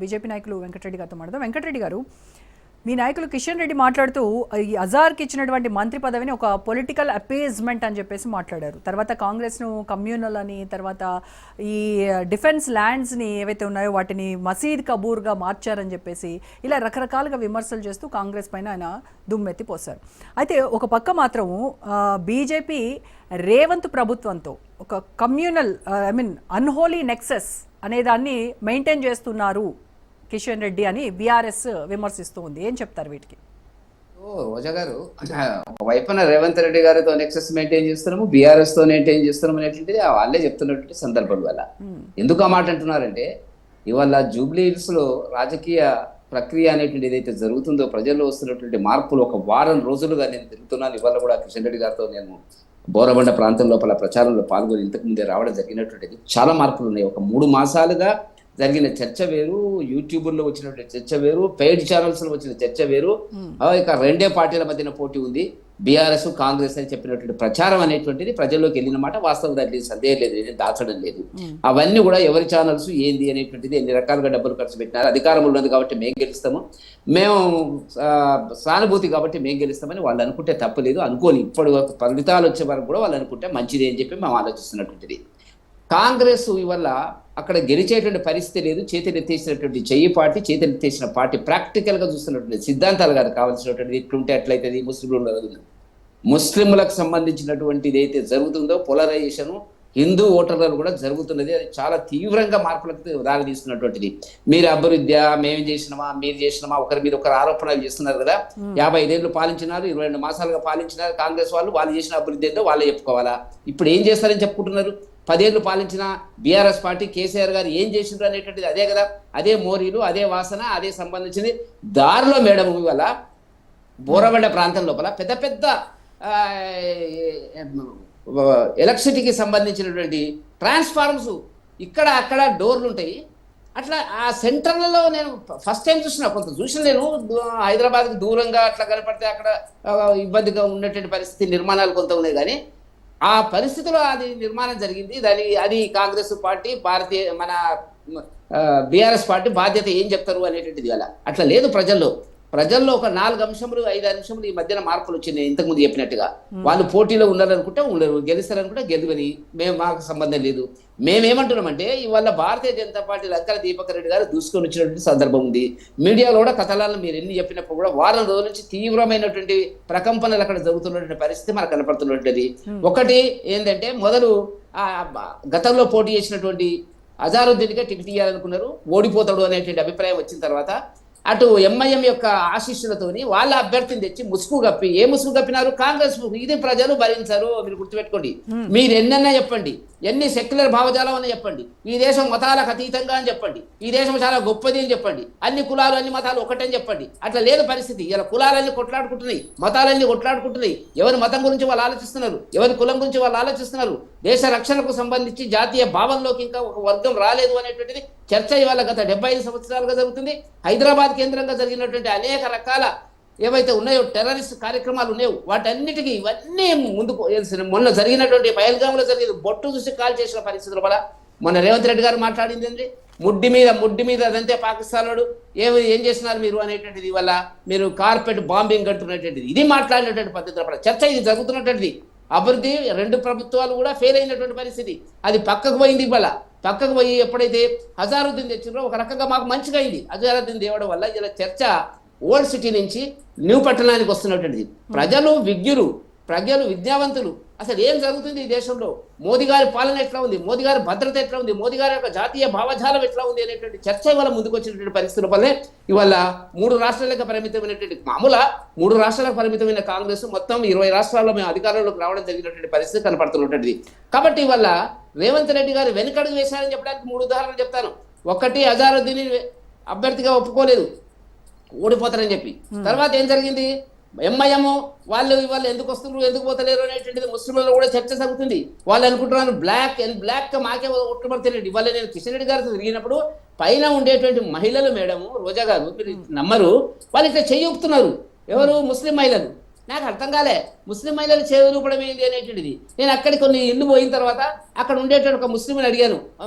BJP నాయకులు వెంకటరెడ్డి గారితో మాట్లాడదాం. వెంకటరెడ్డి గారు, మీ నాయకులు కిషన్ రెడ్డి మాట్లాడుతూ ఈ అజార్కి ఇచ్చినటువంటి మంత్రి పదవిని ఒక పొలిటికల్ అపేజ్మెంట్ అని చెప్పేసి మాట్లాడారు. తర్వాత కాంగ్రెస్ను కమ్యూనల్ అని, తర్వాత ఈ డిఫెన్స్ ల్యాండ్స్ని ఏవైతే ఉన్నాయో వాటిని మసీద్ కబూర్గా మార్చారని చెప్పేసి ఇలా రకరకాలుగా విమర్శలు చేస్తూ కాంగ్రెస్ పైన ఆయన దుమ్మెత్తి పోశారు. అయితే ఒక పక్క మాత్రము బీజేపీ రేవంత్ ప్రభుత్వంతో ఒక కమ్యూనల్ అన్హోలీ నెక్సెస్ అనేదాన్ని మెయింటైన్ చేస్తున్నారు కిషన్ రెడ్డి అని బీఆర్ఎస్ విమర్శిస్తూ ఉంది. ఏం చెప్తారు వీటికి? రోజా గారు, వైపున రేవంత్ రెడ్డి గారితో నెక్సెస్ మెయింటైన్ చేస్తున్నాము, బీఆర్ఎస్ తో మెయింటైన్ చేస్తున్నాం అనేటువంటిది వాళ్ళే చెప్తున్నటువంటి సందర్భం వల్ల. ఎందుకు ఆ మాట అంటున్నారంటే, ఇవాళ జూబ్లీ హిల్స్ లో రాజకీయ ప్రక్రియ అనేటువంటి ఏదైతే జరుగుతుందో, ప్రజల్లో వస్తున్నటువంటి మార్పులు ఒక వారం రోజులుగా నేను తిరుగుతున్నాను. ఇవాళ కూడా కిషన్ రెడ్డి గారితో నేను బోరబండ ప్రాంతం లోపల ప్రచారంలో పాల్గొని ఇంతకు ముందే రావడం జరిగినటువంటిది. చాలా మార్పులు ఉన్నాయి. ఒక 3 మాసాలుగా జరిగిన చర్చ వేరు, యూట్యూబ్లో వచ్చినటువంటి చర్చ వేరు, పెయిడ్ ఛానల్స్ లో వచ్చిన చర్చ వేరు. ఇక 2 పార్టీల మధ్యన పోటీ ఉంది, బీఆర్ఎస్ కాంగ్రెస్ అని చెప్పినటువంటి ప్రచారం అనేటువంటిది ప్రజల్లోకి వెళ్ళిన మాట వాస్తవం. దాంట్లో సందేహం లేదు, నేను దాచడం లేదు. అవన్నీ కూడా ఎవరి ఛానల్స్ ఏంది అనేటువంటిది, ఎన్ని రకాలుగా డబ్బులు ఖర్చు పెట్టినారు, అధికారం ఉన్నది కాబట్టి మేము గెలుస్తాము, మేము సానుభూతి కాబట్టి మేము గెలుస్తామని వాళ్ళు అనుకుంటే తప్పలేదు. అనుకోని ఇప్పుడు ఫలితాలు వచ్చే వరకు కూడా వాళ్ళు అనుకుంటే మంచిది అని చెప్పి మేము ఆలోచిస్తున్నటువంటిది. కాంగ్రెస్ ఇవల్ల అక్కడ గెలిచేటువంటి పరిస్థితి లేదు. చేతులెత్తేసినటువంటి చెయ్యి పార్టీ, చేతులెత్తేసిన పార్టీ ప్రాక్టికల్ గా చూస్తున్నటువంటి సిద్ధాంతాలు కాదు కావాల్సినటువంటి. ఇట్లుంటే ఎట్లయితుంది, ముస్లింలకు సంబంధించినటువంటి ఏదైతే జరుగుతుందో పోలరైజేషన్ హిందూ ఓటర్లను కూడా జరుగుతున్నది. అది చాలా తీవ్రంగా మార్పులకు దారి తీస్తున్నటువంటిది. మీరు అభివృద్ధి మేము చేసినామా, మీరు చేసినామా, ఒకరి మీద ఒకరు ఆరోపణలు చేస్తున్నారు కదా. 55 ఏళ్ళు పాలించినారు, 22 మాసాలుగా పాలించినారు కాంగ్రెస్ వాళ్ళు చేసిన అభివృద్ధి ఏంటో వాళ్ళే చెప్పుకోవాలా. ఇప్పుడు ఏం చేస్తారని చెప్పుకుంటున్నారు? 10 ఏళ్ళు పాలించిన బీఆర్ఎస్ పార్టీ, కేసీఆర్ గారు ఏం చేసిండ్రు అనేటువంటిది అదే కదా. అదే మోరీలు, అదే వాసన, అదే సంబంధించింది. దారిలో మేడం ఇవాళ బోరబండ ప్రాంతం లోపల పెద్ద పెద్ద ఎలక్ట్రిసిటీకి సంబంధించినటువంటి ట్రాన్స్ఫార్మర్స్ ఇక్కడ అక్కడ డోర్లు ఉంటాయి. అట్లా ఆ సెంటర్లలో నేను ఫస్ట్ టైం చూసిన, కొంత చూసిన నేను హైదరాబాద్కి దూరంగా అట్లా కనపడితే అక్కడ ఇబ్బందిగా ఉన్నటువంటి పరిస్థితి, నిర్మాణాలు కొంత ఉన్నాయి. కానీ ఆ పరిస్థితిలో అది నిర్మాణం జరిగింది. అది కాంగ్రెస్ పార్టీ, మన బీఆర్ఎస్ పార్టీ బాధ్యత ఏం చెప్తారు అనేటువంటిది. అట్లా లేదు. ప్రజల్లో ఒక 4 అంశములు 5 అంశములు ఈ మధ్యన మార్పులు వచ్చినాయి. ఇంతకుముందు చెప్పినట్టుగా వాళ్ళు పోటీలో ఉన్నారనుకుంటే ఉండరు, గెలుస్తారనుకుంటే గెలువని, మాకు సంబంధం లేదు. మేమేమంటున్నామంటే, ఇవాళ భారతీయ జనతా పార్టీ లక్కల దీపక్ రెడ్డి గారు దూసుకొని వచ్చినటువంటి సందర్భం ఉంది. మీడియాలో కూడా కథలను మీరు ఎన్ని చెప్పినప్పుడు కూడా వారం రోజుల నుంచి తీవ్రమైనటువంటి ప్రకంపనలు అక్కడ జరుగుతున్నటువంటి పరిస్థితి మనకు కనపడుతున్నటువంటిది. ఒకటి ఏంటంటే, మొదలు గతంలో పోటీ చేసినటువంటి అజారుద్దీన్కే టికెట్ ఇవ్వాలనుకున్నారు, ఓడిపోతాడు అనేటువంటి అభిప్రాయం వచ్చిన తర్వాత అటు ఎంఐఎం యొక్క ఆశీస్సులతోని వాళ్ళ అభ్యర్థిని తెచ్చి ముసుగు కప్పి, ఏ ముసుగు కప్పినారు? కాంగ్రెస్ ముసుగు. ఇది ప్రజలు భరించారు. మీరు గుర్తుపెట్టుకోండి. మీరు ఎన్నైనా చెప్పండి, ఎన్ని సెక్యులర్ భావజాలం అని చెప్పండి, ఈ దేశం మతాలకు అతీతంగా అని చెప్పండి, ఈ దేశం చాలా గొప్పది అని చెప్పండి, అన్ని కులాలు అన్ని మతాలు ఒకటని చెప్పండి. అట్లా లేదు పరిస్థితి. ఇలా కులాలన్నీ కొట్లాడుకుంటున్నాయి, మతాలన్నీ కొట్లాడుకుంటున్నాయి. ఎవరి మతం గురించి వాళ్ళు ఆలోచిస్తున్నారు, ఎవరి కులం గురించి వాళ్ళు ఆలోచిస్తున్నారు. దేశ రక్షణకు సంబంధించి జాతీయ భావంలోకి ఇంకా ఒక వర్గం రాలేదు అనేటువంటిది చర్చ ఇవాళ గత 75 సంవత్సరాలుగా జరుగుతుంది. హైదరాబాద్ కేంద్రంగా జరిగినటువంటి అనేక రకాల ఏవైతే ఉన్నాయో టెర్రరిస్ట్ కార్యక్రమాలు ఉన్నాయో వాటన్నిటికీ ఇవన్నీ ముందుకు మొన్న జరిగినటువంటి పహల్గామ్లో జరిగిన బొట్టు చూసి కాల్ చేసిన పరిస్థితుల వల్ల మొన్న రేవంత్ రెడ్డి గారు మాట్లాడింది ఏంటి? ముడ్డి మీద అదంతే పాకిస్తాన్ వాడు ఏం చేస్తున్నారు మీరు అనేటువంటిది. వల్ల మీరు కార్పెట్ బాంబింగ్ అంటున్నటువంటిది, ఇది మాట్లాడినటువంటి పద్ధతుల వల్ల చర్చ ఇది జరుగుతున్నటువంటిది. అభివృద్ధి 2 ప్రభుత్వాలు కూడా ఫెయిల్ అయినటువంటి పరిస్థితి. అది పక్కకు పోయింది. ఇవాళ పక్కకు పోయి ఎప్పుడైతే హజారుద్దీన్ తెచ్చిందో ఒక రకంగా మాకు మంచిగా అయింది. హజారుద్దీన్ తేవడం వల్ల ఇలా చర్చ ఓల్డ్ సిటీ నుంచి న్యూ పట్టణానికి వస్తున్నటువంటిది. ప్రజలు విజ్ఞులు, విద్యావంతులు, అసలు ఏం జరుగుతుంది ఈ దేశంలో, మోదీ గారి పాలన ఎట్లా ఉంది, మోదీ గారి భద్రత ఎట్లా ఉంది, మోదీ గారి యొక్క జాతీయ భావజాలం ఎట్లా ఉంది అనేటువంటి చర్చ ఇవాళ ముందుకు వచ్చినటువంటి పరిస్థితుల వల్లే ఇవాళ 3 రాష్ట్రాలకు పరిమితమైనటువంటి 3 రాష్ట్రాలకు పరిమితమైన కాంగ్రెస్ మొత్తం 20 రాష్ట్రాల్లో మేము అధికారంలోకి రావడం జరిగినటువంటి పరిస్థితి కనపడుతున్నటువంటిది. కాబట్టి ఇవాళ రేవంత్ రెడ్డి గారు వెనుకడుగు వేశారని చెప్పడానికి 3 ఉదాహరణలు చెప్తాను. ఒకటి, అజారుద్దీన్ అభ్యర్థిగా ఒప్పుకోలేదు, ఓడిపోతారని చెప్పి. తర్వాత ఏం జరిగింది? ఎంఐఎం వాళ్ళు ఎందుకు వస్తున్నారు, ఎందుకు పోతలేరు అనేటువంటిది ముస్లింలలో కూడా చర్చ జరుగుతుంది. వాళ్ళు అనుకుంటున్నారు బ్లాక్ మాకే ఒట్టుబడుతున్నాడు. ఇవాళ నేను కిషన్ రెడ్డి గారితో తిరిగినప్పుడు పైన ఉండేటువంటి మహిళలు, మేడము రోజా గారు, మీరు నమ్మరు, వాళ్ళు ఇట్లా చెయ్యుపుతున్నారు. ఎవరు? ముస్లిం మహిళలు. నాకు అర్థం కాలే, ముస్లిం మహిళలు చేరూపడం ఏంటి అనేటువంటిది. నేను అక్కడికి కొన్ని ఇల్లు పోయిన తర్వాత అక్కడ ఉండేటువంటి ఒక ముస్లింని అడిగాను,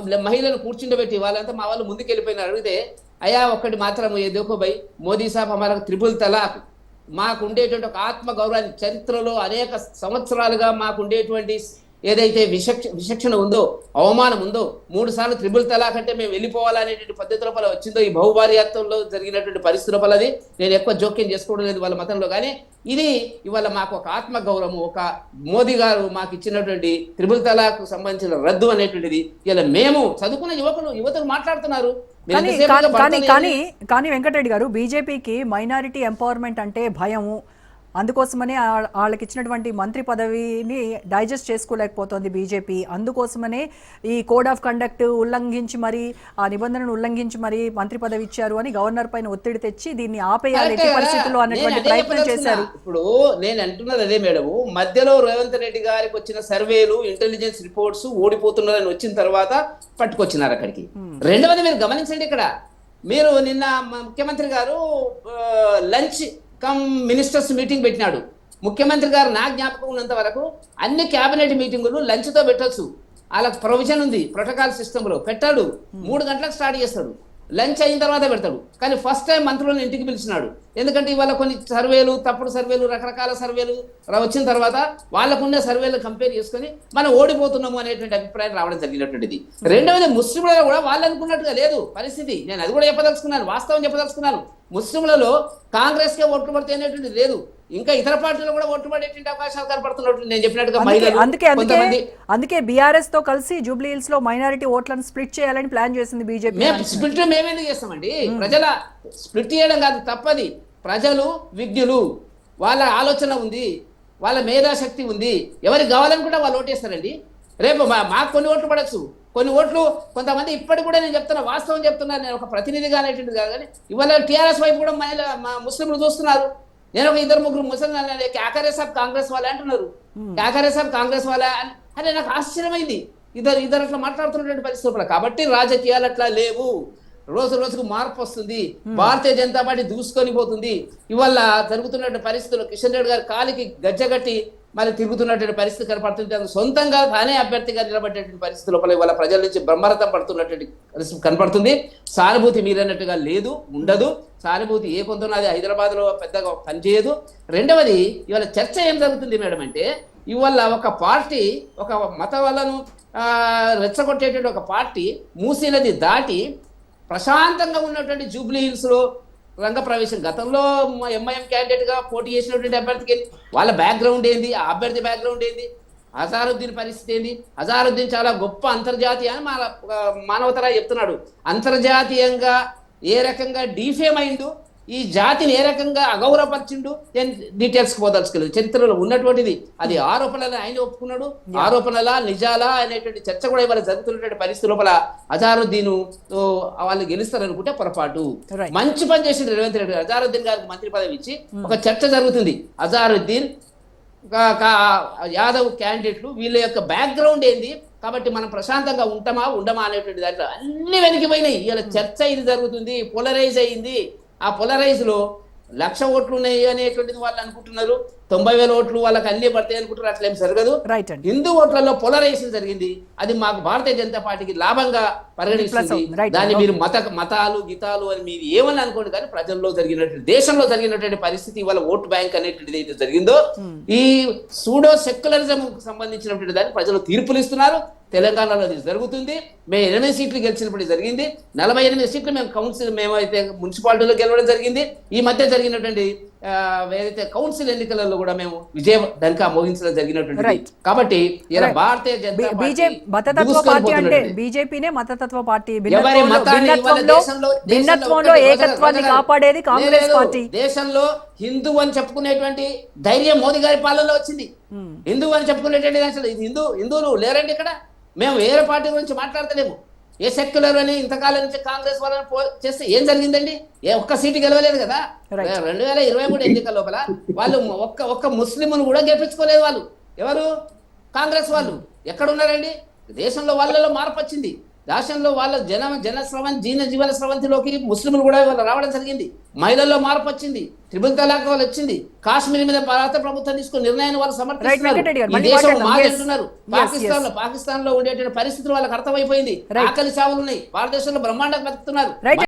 మహిళలను కూర్చుండబెట్టి, వాళ్ళంతా మా వాళ్ళు ముందుకు వెళ్ళిపోయినారు. అడిగితే అయా ఒక్కటి మాత్రం ఏ देखो भाई మోదీ సాబ్ హమారా ట్రిపుల్ తలాక్ మాకు ఉండేటువంటి ఒక ఆత్మ గౌరవాన్ని చరిత్రలో అనేక సంవత్సరాలుగా మాకు ఉండేటువంటి ఏదైతే విచక్షణ ఉందో అవమానం ఉందో 3 సార్లు త్రిబుల్ తలాక్ అంటే మేము వెళ్ళిపోవాలనేటువంటి పద్ధతి లోపల వచ్చిందో ఈ బహుభార్యాత్వంలో జరిగినటువంటి పరిస్థితి లోపల అది నేను ఎక్కువ జోక్యం చేసుకోవడం లేదు వాళ్ళ మతంలో. కానీ ఇది ఇవాళ మాకు ఒక ఆత్మ గౌరవం, ఒక మోదీ గారు మాకు ఇచ్చినటువంటి త్రిబుల్ తలాక్ సంబంధించిన రద్దు అనేటువంటిది ఇలా మేము చదువుకున్న యువతలు మాట్లాడుతున్నారు. కానీ వెంకటరెడ్డి గారు, బీజేపీకి మైనారిటీ ఎంపవర్మెంట్ అంటే భయము, అందుకోసమనే వాళ్ళకి ఇచ్చినటువంటి మంత్రి పదవిని డైజెస్ట్ చేసుకోలేకపోతుంది బీజేపీ. అందుకోసమనే ఈ కోడ్ ఆఫ్ కండక్ట్ ఉల్లంఘించి మరి ఆ నిబంధనను ఉల్లంఘించి మరి మంత్రి పదవి ఇచ్చారు అని గవర్నర్ పైన ఒత్తిడి తెచ్చి దీన్ని ఆపేయాలి ఎట్టి పరిస్థితుల్లో అన్నటువంటి ప్రయత్నం చేశారు. ఇప్పుడు నేను అంటున్నది అదే మేడం, మధ్యలో రేవంత్ రెడ్డి గారికి వచ్చిన సర్వేలు, ఇంటెలిజెన్స్ రిపోర్ట్స్ ఓడిపోతున్నారని వచ్చిన తర్వాత పట్టుకొచ్చినారు అక్కడికి. రెండవది మీరు గమనించండి, ఇక్కడ మీరు నిన్న ముఖ్యమంత్రి గారు లంచ్ మినిస్టర్స్ మీటింగ్ పెట్టినాడు. ముఖ్యమంత్రి గారు నా జ్ఞాపకం ఉన్నంత వరకు అన్ని క్యాబినెట్ మీటింగులు లంచ్తో పెట్టచ్చు, వాళ్ళకి ప్రొవిజన్ ఉంది ప్రోటోకాల్ సిస్టంలో. పెట్టాడు 3 గంటలకు స్టార్ట్ చేస్తాడు, లంచ్ అయిన తర్వాత పెడతాడు. కానీ ఫస్ట్ టైం మంత్రులను ఇంటికి పిలిచినాడు. ఎందుకంటే ఇవాళ కొన్ని సర్వేలు, తప్పుడు సర్వేలు, రకరకాల సర్వేలు వచ్చిన తర్వాత వాళ్ళకున్న సర్వేలు కంపేర్ చేసుకొని మనం ఓడిపోతున్నాము అనేటువంటి అభిప్రాయం రావడం జరిగినటువంటిది. రెండవది ముస్లింలలో కూడా వాళ్ళు అనుకున్నట్టుగా లేదు పరిస్థితి. నేను అది కూడా చెప్పదలుచుకున్నాను, వాస్తవం చెప్పదలుచుకున్నాను. ముస్లింలలో కాంగ్రెస్కే ఓట్లు పడితే అనేటువంటిది లేదు, ఇంకా ఇతర పార్టీలు కూడా ఓట్లు పడేటువంటి అవకాశాలు కనపడుతున్నట్టు నేను చెప్పినట్టుగా. అందుకే బీఆర్ఎస్ తో కలిసి జూబ్లీ హిల్స్ లో మైనారిటీ ఓట్లను స్ప్లిట్ చేయాలని ప్లాన్ చేసింది బీజేపీ. స్ప్లిట్ మేమేందుకు చేస్తామండి? ప్రజల స్ప్లిట్ చేయడం కాదు తప్పది. ప్రజలు విజ్ఞులు, వాళ్ళ ఆలోచన ఉంది, వాళ్ళ మేధాశక్తి ఉంది, ఎవరికి కావాలనుకుంటే వాళ్ళు ఓటేస్తారండి. రేపు మాకు కొన్ని ఓట్లు పడచ్చు, కొన్ని ఓట్లు కొంతమంది ఇప్పటికి కూడా నేను చెప్తున్నా, వాస్తవం చెప్తున్నాను, నేను ఒక ప్రతినిధిగా అనేటువంటిది కాదు. కానీ ఇవాళ టీఆర్ఎస్ వైపు కూడా మా ముస్లింలు చూస్తున్నారు. నేను ఒక 2-3 ముస్లింలు క్యాకరే సాబ్ కాంగ్రెస్ వాళ్ళే అంటున్నారు, క్యాకరే సాబ్ కాంగ్రెస్ వాళ్ళే అని నాకు ఆశ్చర్యమైంది. ఇద్దరు అట్లా మాట్లాడుతున్నటువంటి పరిస్థితులు. కాబట్టి రాజకీయాలు అట్లా లేవు, రోజు రోజుకు మార్పు వస్తుంది. భారతీయ జనతా పార్టీ దూసుకొని పోతుంది. ఇవాళ జరుగుతున్నటువంటి పరిస్థితుల్లో కిషన్ రెడ్డి గారి కాలికి గజ్జగట్టి మరి తిరుగుతున్నటువంటి పరిస్థితి కనపడుతుంటే, సొంతంగా తానే అభ్యర్థిగా నిలబడేటువంటి పరిస్థితి లోపల ఇవాళ ప్రజల నుంచి బ్రహ్మరథం పడుతున్నటువంటి పరిస్థితి కనపడుతుంది. సానుభూతి మీరన్నట్టుగా లేదు, ఉండదు. సానుభూతి ఏ కొంత అది హైదరాబాద్లో పెద్దగా పనిచేయదు. రెండవది, ఇవాళ చర్చ ఏం జరుగుతుంది మేడం అంటే, ఇవాళ ఒక పార్టీ ఒక మత వలను రెచ్చగొట్టేటువంటి ఒక పార్టీ మూసీ నది దాటి ప్రశాంతంగా ఉన్నటువంటి జూబ్లీ హిల్స్లో రంగప్రవేశం. గతంలో ఎంఐఎం క్యాండిడేట్గా పోటీ చేసినటువంటి అభ్యర్థికి వాళ్ళ బ్యాక్గ్రౌండ్ ఏంది, ఆ అభ్యర్థి బ్యాక్గ్రౌండ్ ఏంది, అజారుద్దీన్ పరిస్థితి ఏంది? అజారుద్దీన్ చాలా గొప్ప అంతర్జాతీయ అని మానవతరా చెప్తున్నాడు. అంతర్జాతీయంగా ఏ రకంగా డీఫేమ్ అయిండు, ఈ జాతిని ఏ రకంగా అగౌరవపరిచిండు, నేను డీటెయిల్స్కి పోదలుచుకోలేదు. చరిత్రలో ఉన్నటువంటిది అది. ఆరోపణలు ఆయన ఒప్పుకున్నాడు, ఆరోపణలా నిజాలా అనేటువంటి చర్చ కూడా ఇవాళ జరుగుతున్నటువంటి పరిస్థితి లోపల అజారుద్దీన్ వాళ్ళు గెలుస్తారనుకుంటే పొరపాటు. మంచి పని చేసిండు రేవంత్ రెడ్డి గారు. అజారుద్దీన్ గారికి మంత్రి పదవి ఇచ్చి ఒక చర్చ జరుగుతుంది. అజారుద్దీన్ యాదవ్ క్యాండిడేట్లు వీళ్ళ యొక్క బ్యాక్గ్రౌండ్ ఏంది, కాబట్టి మనం ప్రశాంతంగా ఉండమా అనేటువంటి దాంట్లో అన్ని వెనక్కిపోయినాయి. ఇలా చర్చ ఇది జరుగుతుంది, పోలరైజ్ అయింది. ఆ పోలరైజ్లో 1,00,000 ఓట్లు ఉన్నాయి అనేటువంటిది వాళ్ళు అనుకుంటున్నారు, 90,000 ఓట్లు వాళ్ళకి అన్నీ పడతాయి అనుకుంటారు. అట్లేం జరగదు. హిందూ ఓట్లలో పోలరైజేషన్ జరిగింది. అది మాకు భారతీయ జనతా పార్టీకి లాభంగా పరిగణిస్తుంది. దాన్ని మీరు మతాలు గీతాలు అని మీరు ఏమని అనుకోండి, కానీ ప్రజల్లో జరిగినటువంటి, దేశంలో జరిగినటువంటి పరిస్థితి ఇవాళ ఓటు బ్యాంక్ అనేటువంటిది అయితే జరిగిందో, ఈ సూడో సెక్యులరిజం సంబంధించినటువంటి దాన్ని ప్రజలు తీర్పులు ఇస్తున్నారు. తెలంగాణలో అది జరుగుతుంది. మేము 8 సీట్లు గెలిచినప్పుడు జరిగింది. 48 సీట్లు మేమైతే మున్సిపాలిటీలో గెలవడం జరిగింది. ఈ మధ్య జరిగినటువంటి ఏదైతే కౌన్సిల్ ఎన్నికలలో కూడా మేము విజయ డంకా మోగించడం జరిగినటువంటి. కాబట్టి ఇలా భారతీయ జనతా పార్టీ అంటే బీజేపీనే మతతత్వ పార్టీ, భిన్నత్వంలో ఏకత్వాన్ని కాపాడేది కాంగ్రెస్ పార్టీ. దేశంలో హిందూ అని చెప్పుకునేటువంటి ధైర్యం మోదీ గారి పాలనలో వచ్చింది. హిందూ అని చెప్పుకునేటువంటి అసలు హిందువులు లేరండి ఇక్కడ. మేము వేరే పార్టీ గురించి మాట్లాడతలేము. ఏ సెక్యులర్ అని ఇంతకాలం నుంచి కాంగ్రెస్ వాళ్ళని చేస్తే ఏం జరిగిందండి? ఒక్క సీటు గెలవలేదు కదా. 2023 ఎన్నికల లోపల వాళ్ళు ఒక్క ముస్లింను కూడా గెలిపించుకోలేదు. వాళ్ళు ఎవరు? కాంగ్రెస్ వాళ్ళు. ఎక్కడ ఉన్నారండి? దేశంలో వాళ్ళలో మార్పు వచ్చింది. దేశంలో వాళ్ళ జీవన స్రవంతిలోకి ముస్లింలు కూడా రావడం జరిగింది. మహిళల్లో మార్పు వచ్చింది. ట్రిపుల్ తలాక్ వాళ్ళు వచ్చింది. కాశ్మీర్ మీద భారత ప్రభుత్వం తీసుకున్న నిర్ణయాన్ని వాళ్ళు సమర్థిస్తున్నారు. పాకిస్తాన్ లో ఉండేటువంటి పరిస్థితులు వాళ్ళకి అర్థమైపోయింది. ఆకలి చావులు ఉన్నాయి. భారతదేశంలో బ్రహ్మాండంగా బతుకుతున్నారు.